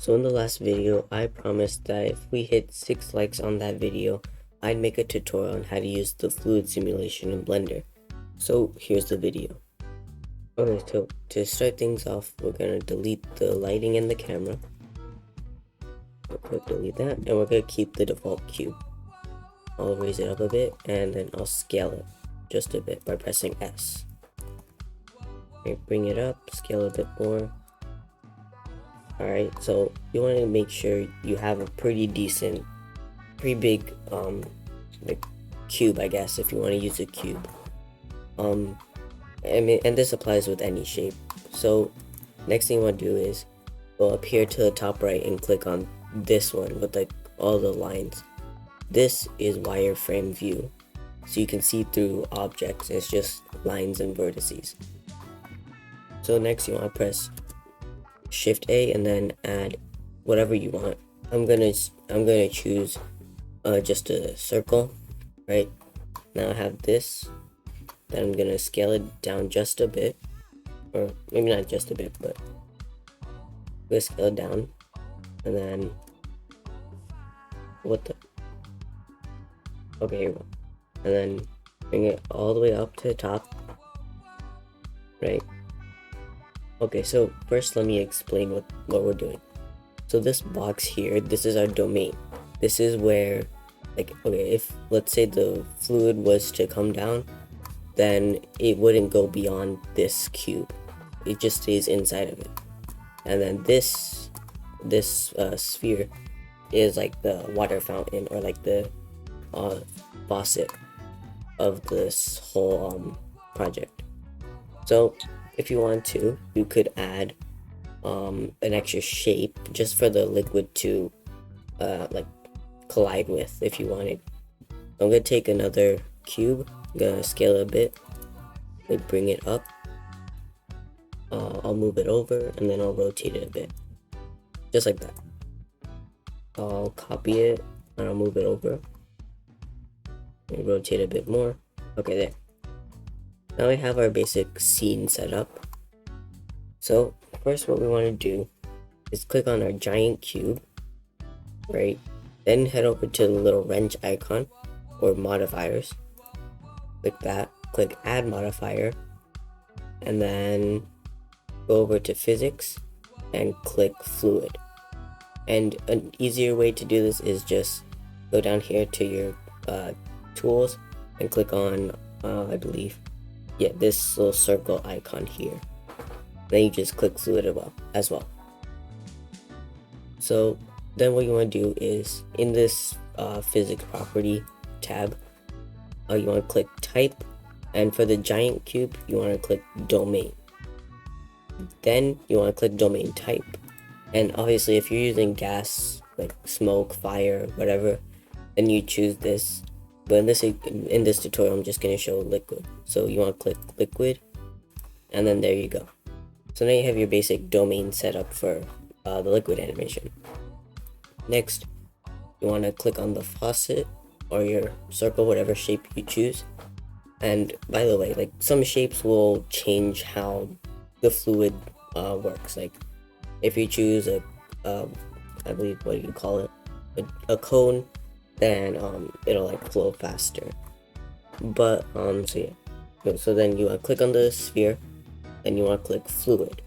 So in the last video, I promised that if we hit 6 likes on that video, I'd make a tutorial on how to use the fluid simulation in Blender. So here's the video. Okay, so to start things off, we're gonna delete the lighting in the camera. We'll click delete that, and we're gonna keep the default cube. I'll raise it up a bit, and then I'll scale it just a bit by pressing S. Okay, bring it up, scale a bit more. Alright, so you want to make sure you have a pretty big like cube, I guess, if you want to use a cube. And this applies with any shape. So next thing you want to do is go up here to the top right and click on this one with like all the lines. This is wireframe view, so you can see through objects. It's just lines and vertices. So next you want to press Shift A and then add whatever you want. I'm gonna choose just a circle. Right now I have this. Then I'm gonna scale it down just a bit, or maybe not just a bit, but I'm gonna scale it down, and then okay, here we go. And then bring it all the way up to the top. Right. Okay, so first let me explain what we're doing. So this box here, this is our domain. This is where, like, okay, if let's say the fluid was to come down, then it wouldn't go beyond this cube. It just stays inside of it. And then this sphere is like the water fountain, or like the faucet of this whole project. So if you want to, you could add an extra shape just for the liquid to like collide with if you wanted. I'm gonna take another cube, I'm gonna scale it a bit, like bring it up. I'll move it over and then I'll rotate it a bit, just like that. I'll copy it and I'll move it over and rotate a bit more. Okay, there. Now we have our basic scene set up. So first what we want to do is click on our giant cube, right? Then head over to the little wrench icon or modifiers. Click that, click add modifier, and then go over to physics and click fluid. And an easier way to do this is just go down here to your tools and click on I believe, yeah, this little circle icon here. Then you just click fluid as well. So then what you want to do is in this physics property tab, you want to click type, and for the giant cube you want to click domain. Then you want to click domain type, and obviously if you're using gas, like smoke, fire, whatever, then you choose this. But in this tutorial, I'm just going to show liquid. So you want to click liquid, and then there you go. So now you have your basic domain set up for the liquid animation. Next, you want to click on the faucet or your circle, whatever shape you choose. And by the way, like, some shapes will change how the fluid works. Like if you choose I believe, what do you call it? A cone, then it'll like flow faster. But so yeah, so then you want to click on the sphere, and you want to click fluid.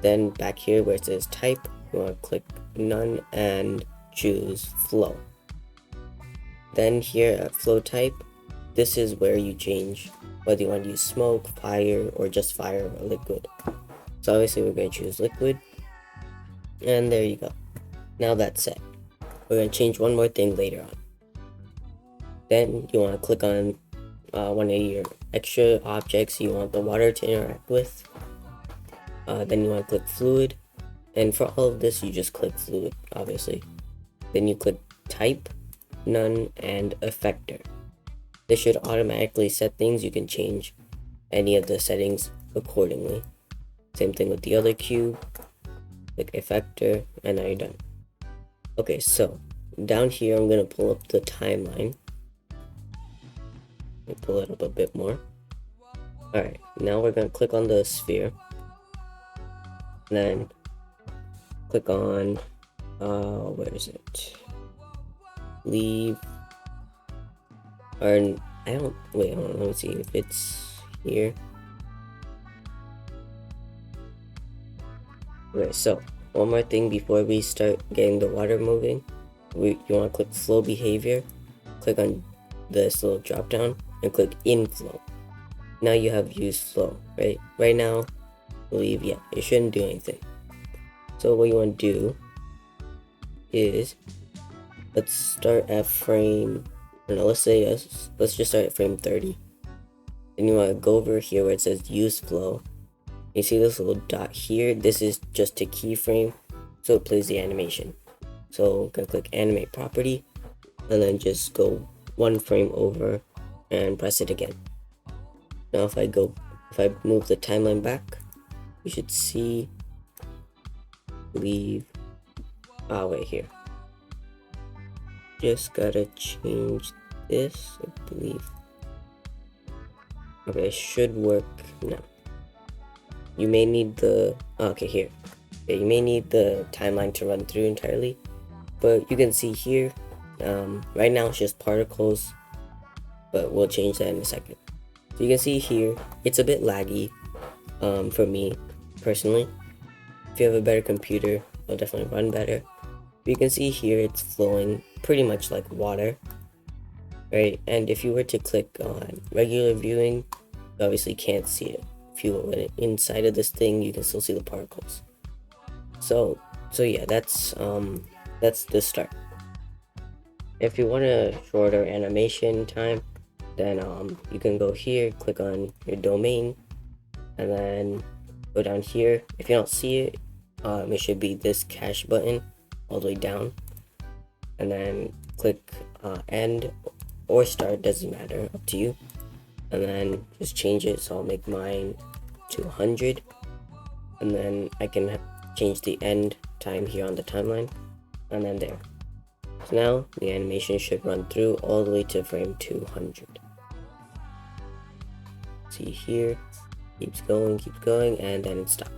Then back here where it says type, you want to click none and choose flow. Then here at flow type, this is where you change whether you want to use smoke, fire, or just fire or liquid. So obviously we're going to choose liquid, and there you go. Now that's set. We're going to change one more thing later on. Then you want to click on one of your extra objects you want the water to interact with. Then you want to click fluid, and for all of this you just click fluid, obviously. Then you click type, none, and effector. This should automatically set things. You can change any of the settings accordingly. Same thing with the other cube. Click effector, and now you're done. Okay, so down here I'm gonna pull up the timeline. Let me pull it up a bit more. Alright, now we're gonna click on the sphere. And then click on where is it? Leave, or I don't, wait, hold on, let me see if it's here. Okay, so one more thing before we start getting the water moving, you want to click flow behavior, click on this little drop down and click inflow. Now you have used flow, right? Right now, I believe, yeah, it shouldn't do anything. So what you want to do is, let's start at frame, let's just start at frame 30. And you want to go over here where it says use flow. You see this little dot here? This is just to keyframe, so it plays the animation. So I'm gonna click animate property, and then just go one frame over and press it again. Now if I move the timeline back, you should see, wait here. Just gotta change this, I believe. Okay, it should work now. You may need the, okay, here. Yeah, you may need the timeline to run through entirely, but you can see here, right now it's just particles, but we'll change that in a second. So you can see here, it's a bit laggy, for me, personally. If you have a better computer, it'll definitely run better. But you can see here, it's flowing pretty much like water, right? And if you were to click on regular viewing, you obviously can't see it. If you went inside of this thing, you can still see the particles. So yeah, that's the start. If you want a shorter animation time, then you can go here, click on your domain, and then go down here. If you don't see it, it should be this cache button all the way down, and then click end or start, doesn't matter, up to you. And then just change it, so I'll make mine to 100, and then I can change the end time here on the timeline, and then there. So now the animation should run through all the way to frame 200. See here, keeps going, and then it stops.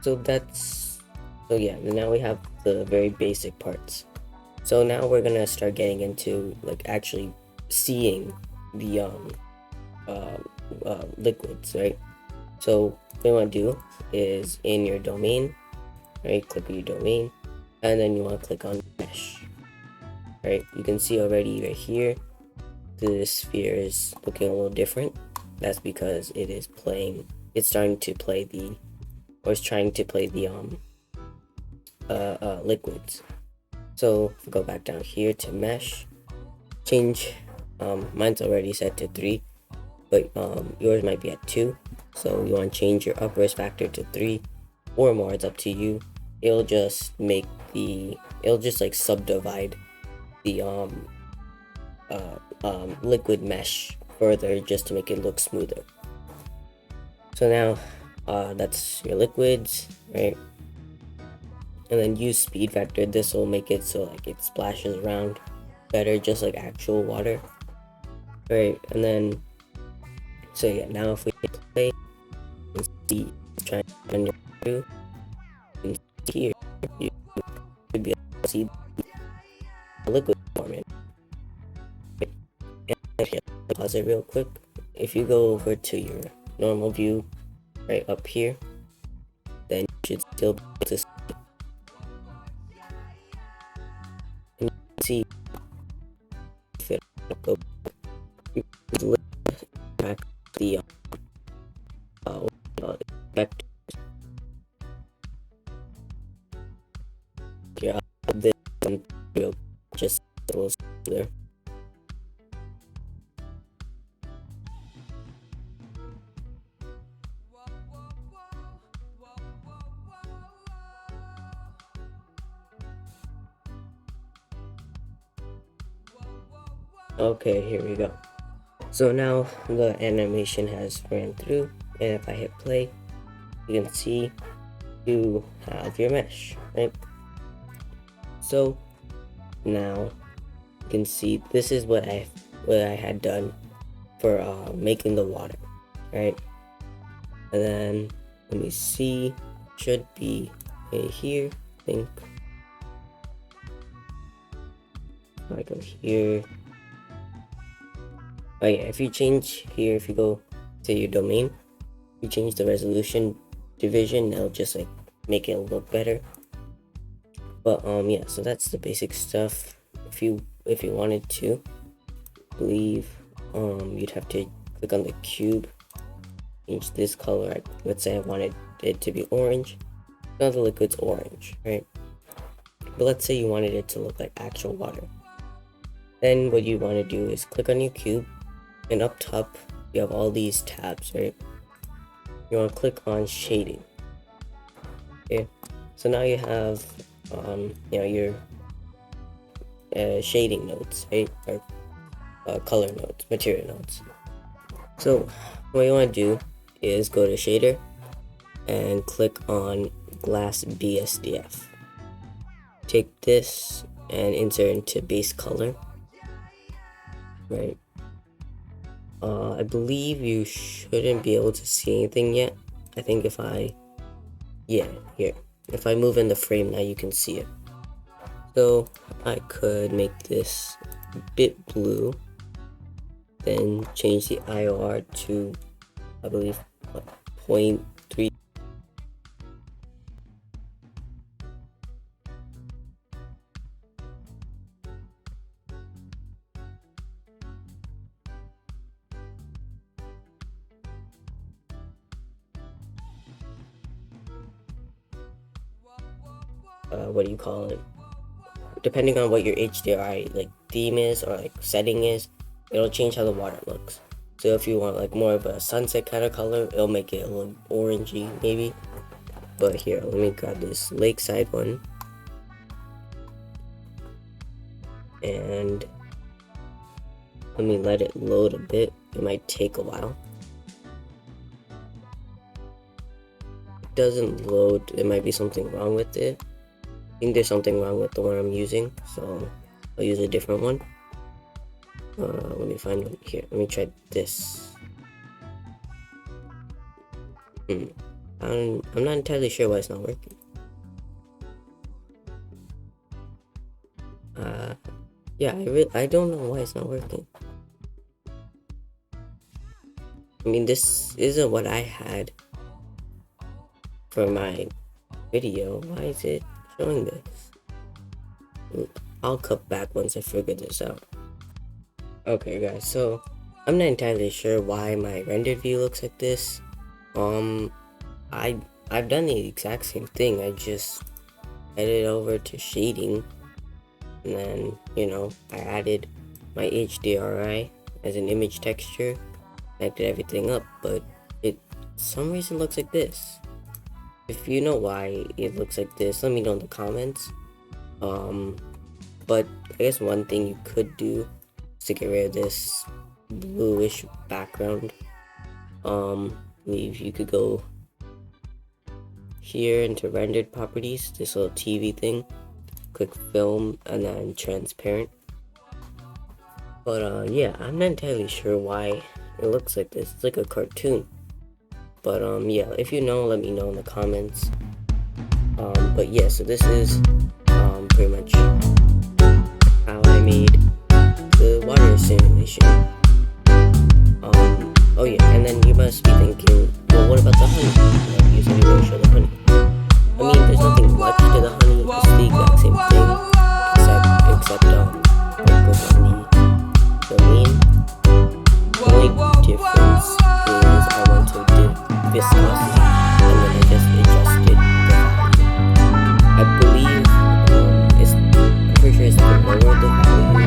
So yeah, now we have the very basic parts. So now we're gonna start getting into like actually seeing the liquids, right? So what you want to do is in your domain, right? Click on your domain, and then you want to click on mesh, right? You can see already right here, the sphere is looking a little different. That's because it's starting to play it's trying to play the liquids. So if we go back down here to mesh, change, mine's already set to 3, but yours might be at 2. So you want to change your upwards factor to 3 or more, it's up to you. It'll just like subdivide the liquid mesh further just to make it look smoother. So now that's your liquids, right? And then use speed vector. This will make it so like it splashes around better, just like actual water, right? And then so yeah, now if we play and see trying to run through, and here you should be able to see the liquid forming. And pause it real quick. If you go over to your normal view right up here, then you should still be able to see. And you can see if it go back the vector. Yeah, this one real just a little there. Okay, here we go. So now the animation has ran through, and if I hit play, you can see you have your mesh, right? So now you can see this is what I had done for making the water, right? And then let me see, should be here, I think. I go here. Oh yeah, if you change here, if you go to your domain, you change the resolution division, that'll just like make it look better. But yeah, so that's the basic stuff. If you wanted to, I believe you'd have to click on the cube, change this color. Let's say I wanted it to be orange. Now the liquid's orange, right? But let's say you wanted it to look like actual water. Then what you want to do is click on your cube, and up top you have all these tabs, right? You want to click on shading. Okay, so now you have your shading nodes, right? Or color nodes, material nodes. So what you want to do is go to shader and click on glass BSDF. Take this and insert into base color, right? I believe you shouldn't be able to see anything yet. I think if I move in the frame now, you can see it. So I could make this a bit blue, then change the IOR to, I believe, 0.3. What do you call it? Depending on what your HDRI like theme is or like setting is, it'll change how the water looks. So if you want like more of a sunset kind of color, it'll make it a little orangey maybe. But here, let me grab this lakeside one, and let me let it load a bit. It might take a while. It doesn't load, there might be something wrong with it. I think there's something wrong with the one I'm using, so I'll use a different one. Let me find one here. Let me try this. I'm not entirely sure why it's not working. Yeah, I don't know why it's not working. I mean, this isn't what I had for my video. Why is it showing this? I'll cut back once I figure this out. Okay guys, so I'm not entirely sure why my rendered view looks like this. I've done the exact same thing. I just headed over to shading, and then I added my HDRI as an image texture, connected everything up, but it some reason looks like this. If you know why it looks like this, let me know in the comments. But I guess one thing you could do is to get rid of this bluish background. You could go here into rendered properties, this little TV thing, click film and then transparent. But yeah, I'm not entirely sure why it looks like this. It's like a cartoon. But yeah, if you know, let me know in the comments. But yeah, so this is pretty much how I made the water simulation. Oh yeah, and then you must be thinking, well, what about the honey? You said you want to show the honey. I mean, there's nothing much to the honey. It's the exact same thing, except like on the domain. The only difference is I went to viscosity, and then I just adjusted the value. I believe I'm pretty sure it's to lower the value,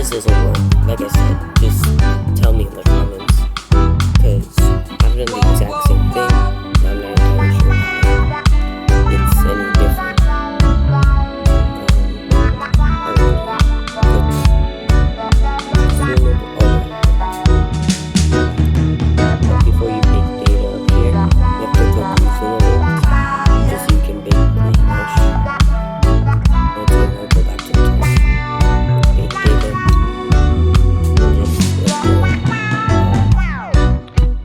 this doesn't work, like I said, just tell me in the comments, because I've done the exact same thing, and I'm not entirely sure why it's any different. Before you bake data up here, you have to click consumables, just so you can bake the mesh. Let's go back to the top. Bake data. And just let's go.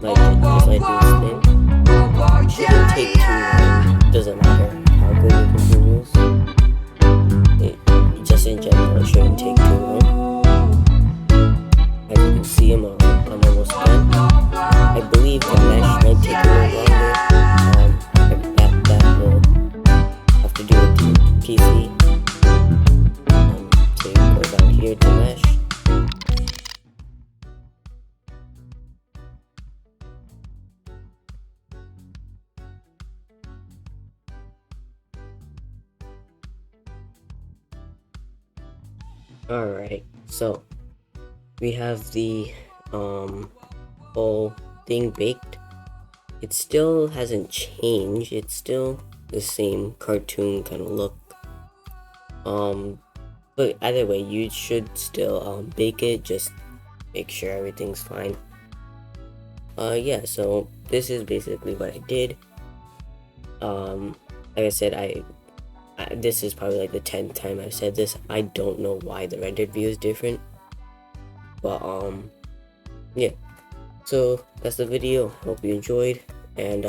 Like if I do a spin, it shouldn't take too long. Doesn't matter how good your computer is. Just in general, it shouldn't take too long. As you can see, I'm almost done. I believe the mesh might take a little longer. That will have to do with the PC. So you go down here to mesh. Alright, so we have the whole thing baked. It still hasn't changed, it's still the same cartoon kind of look. But either way, you should still bake it, just make sure everything's fine. Yeah, so this is basically what I did. Like I said, this is probably like the 10th time I've said this. I don't know why the rendered view is different, but yeah, so that's the video. Hope you enjoyed, and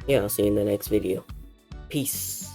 yeah, I'll see you in the next video. Peace.